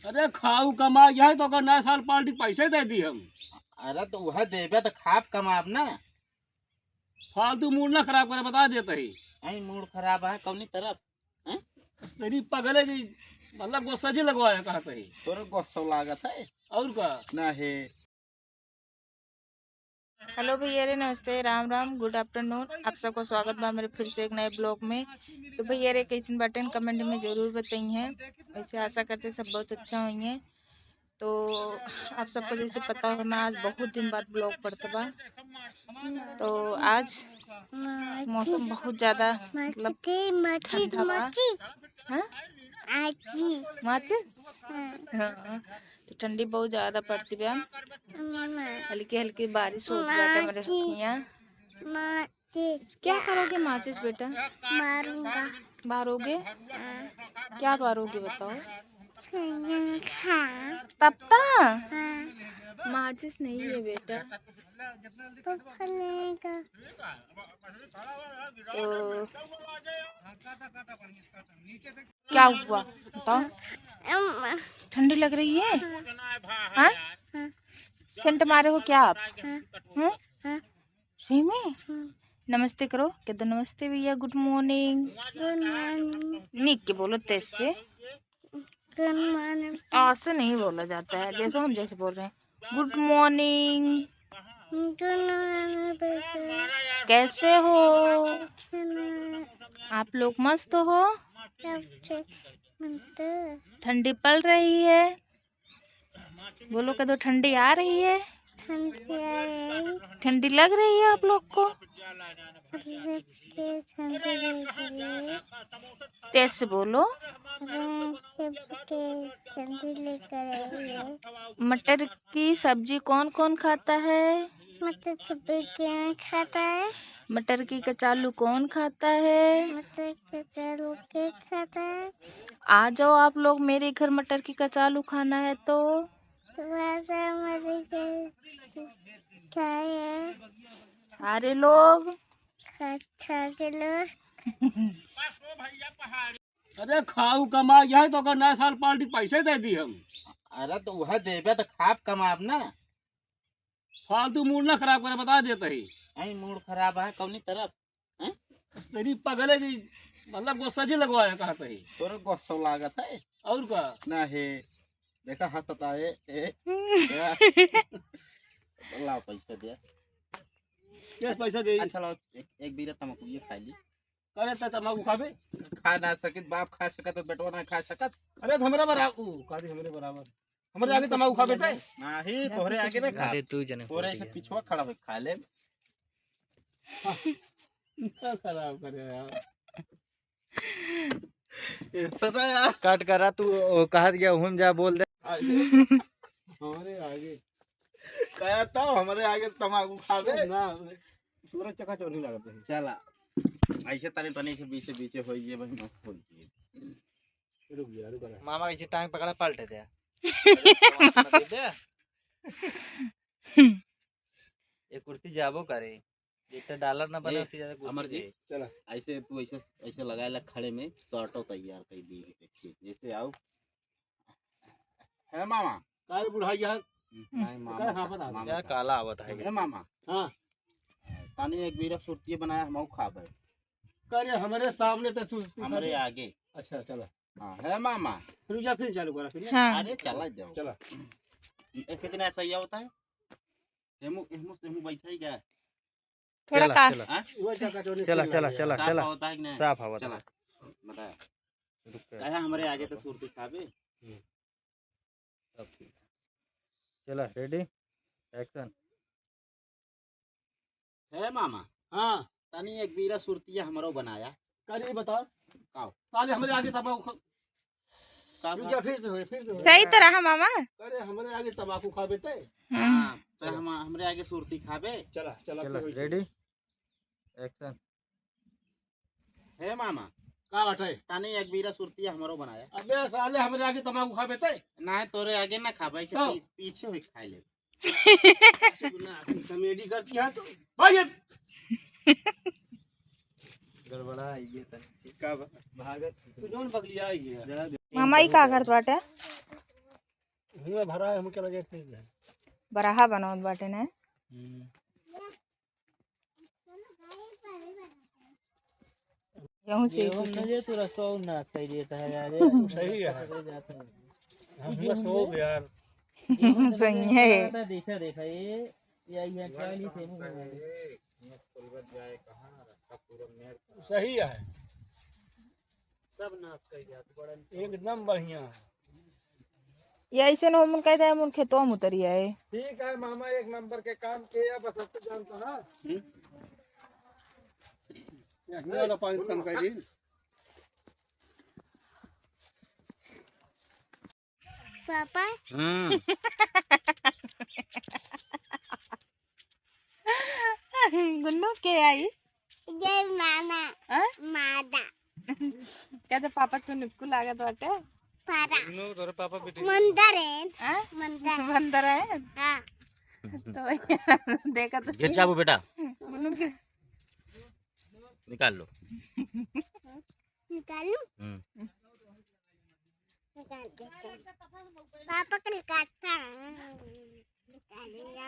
अरे खाऊ कमा है तो नया साल पार्टी पैसे दे दी हम। अरे तो वह देबे तो खाप कमाब ना। फालतू मूड ना खराब करे, बता देते ही। आई मूड खराब है कौनी तरफ हैं? तेरी पगले की मतलब गुस्सा जी लगवाया कहते ही। तोरे गुस्सा लागत है और का ना है। हेलो भैया रे, नमस्ते, राम राम, गुड आफ्टरनून। आप सबको स्वागत बा मेरे फिर से एक नए ब्लॉग में। तो भैया रे कैसन बटन कमेंट में ज़रूर बताई हैं। वैसे आशा करते सब बहुत अच्छा हुई हैं। तो आप सबको जैसे पता है मैं आज बहुत दिन बाद ब्लॉग पढ़ता बा। तो आज मौसम बहुत ज़्यादा मतलब ठंडा बा। हाँ? हाँ, तो ठंडी बहुत ज़्यादा पड़ती बा। हल्की हल्की बारिश होती बाटे मेरे यहाँ। क्या करोगे माचिस बेटा? मारूंगा। बारोगे? क्या बारोगे बताओ? हाँ। तपता हाँ। माचिस नहीं है बेटा। फलेगा। तो क्या हुआ बताओ? ठंडी लग रही है? हाँ? सेंट मारे हो क्या आप? हाँ। सही में? नमस्ते करो। कह दो नमस्ते भैया, गुड मॉर्निंग। Good morning. नीक के बोलो तेज से। Good morning. ऐसे नहीं बोला जाता है, जैसे हम जैसे बोल रहे हैं। Good morning. गुड मॉर्निंग बेटा। कैसे हो आप लोग? मस्त हो? ठंडी पड़ रही है? बोलो कह दो ठंडी आ रही है। ठंडी लग रही है आप लोग को? तेज से बोलो। मटर की सब्जी कौन कौन खाता है? मटर सब्जी क्या खाता है? मटर की कचालू कौन खाता है? मटर कचालू के खाता है? आ जाओ आप लोग मेरे घर, मटर की कचालू खाना है तो खाए सारे लोग। अच्छा के लोग। अरे खाऊ कमा है तो नया साल पार्टी पैसे दे दी हम। अरे तो वह देबे तो खाप कमाब ना। फालतू मूड ना खराब करे, बता देते ही। आई मूड खराब है कौनी तरफ हैं? तेरी पगले की मतलब गुस्सा जी लगवाया कहते ही। तोरे गुस्सा लागत है और का ना है। देखा हंसता है लाओ पैसा दिया। क्या पैसा दे? अच्छा लाओ एक बीरा तम्बाकू ये खा ली। करे तो तम्बाकू खाबे। खा ना सकित बाप खा सकत बेटवा ना खा सकत। अरे तो हमारे बराबर हमरे बराबर हमारे आगे तम्बाकू खाबे थे। नहीं तोहरे आगे ना खा। तू जने तोरे ऐसे पिछवा खड़ा हो खा ले। खराब करे यार। इतना यार कट करा तू कहा गया हुन जा बोल दे। हमारे आगे कहता हूँ हमारे आगे तम्बाकू खावे ना पूरा चका चौनी लगता है। चला ऐसे तने तने के बीचे बीचे हो ये भाई मत खोलिए। रुक जा रुक जा। मामा ऐसे टांग पकड़ा पलटे दे। ये कुर्सी जाबो करे जितना डॉलर ना बने उससे ज्यादा अमर कुर्सी जी दे। चला ऐसे तू ऐसे ऐसे लगाए ला खड़े में शर्टो तैयार कर दी देखिए जैसे आओ है मामा। काहे बुढ़ाई है? नहीं मामा हाँ बता दे। यार काला आवत है। है मामा हाँ तानी एक बीरा सुर्ती बनाया हम खाबे करे हमारे सामने तो तू हमारे आगे। अच्छा चलो। हाँ है मामा। रुक जा फिर चालू करा फिर। हाँ। अरे चला जाओ चला। कितना ऐसा ही होता है। हेमू हेमू हेमू बैठा ही क्या थोड़ा चला, का चला। हाँ? वो चका चौनी चला फिर चला लग चला गया। साफ चला होता है कि नहीं साफ हवा चला बताया रुक कहा हमारे आगे तो सुर्ती खाबे। चला रेडी एक्शन। है मामा हाँ तानी एक बीरा सुरतिया हमरो बनाया। करे बता काओ ताले हमारे आगे तम्बाकू रुक जा फिर से हो सही तो रहा मामा। करे हमारे आगे तम्बाकू खाबे थे। हाँ तो हम हमरे आगे सुरती खाबे। चला चला चला फिर रेडी एक्शन। है मामा का बात है? तानी एक बीरा सुरतिया हमरो बनाया। अबे साले हमारे आगे तम्बाकू खाबे थे। ना तोरे आगे ना खाबे ऐसे तो? पीछे हुई खाई ले। कॉमेडी करती है तो भाई गड़बड़ा ये तन कब भागत तू जोन बगलिया आई है। मामा ही का करत बाटे? हुआ भरा है, हम क्या लगे थे बराहा बनावत बाटे ना। यहूं से तो रास्ता और ना सही देता है यार। सही है। हम हुआ सो गया यार। सही है। देखा देखा ये ट्रायल ही सेम है। सही है, सब नाश कर गया तो बड़ा एकदम बढ़िया है। ये ऐसे न हम कहते हैं मुन खेतों में उतरिया है। ठीक है मामा, एक नंबर के काम किया, बस अब तो जानता है यहाँ वाला पानी कम कर दी। पापा गुन्नू के आई जय माना हाँ? मादा कहते पापा तो निपकू लागत बाटे। पारा तोरे पापा बेटे मंदर है हाँ? मंदर बंदर है हाँ तो देखा तो गिर जाबू बेटा, गुन्नू के निकाल लो। निकालू निकाल दे पापा का निकालता निकालेगा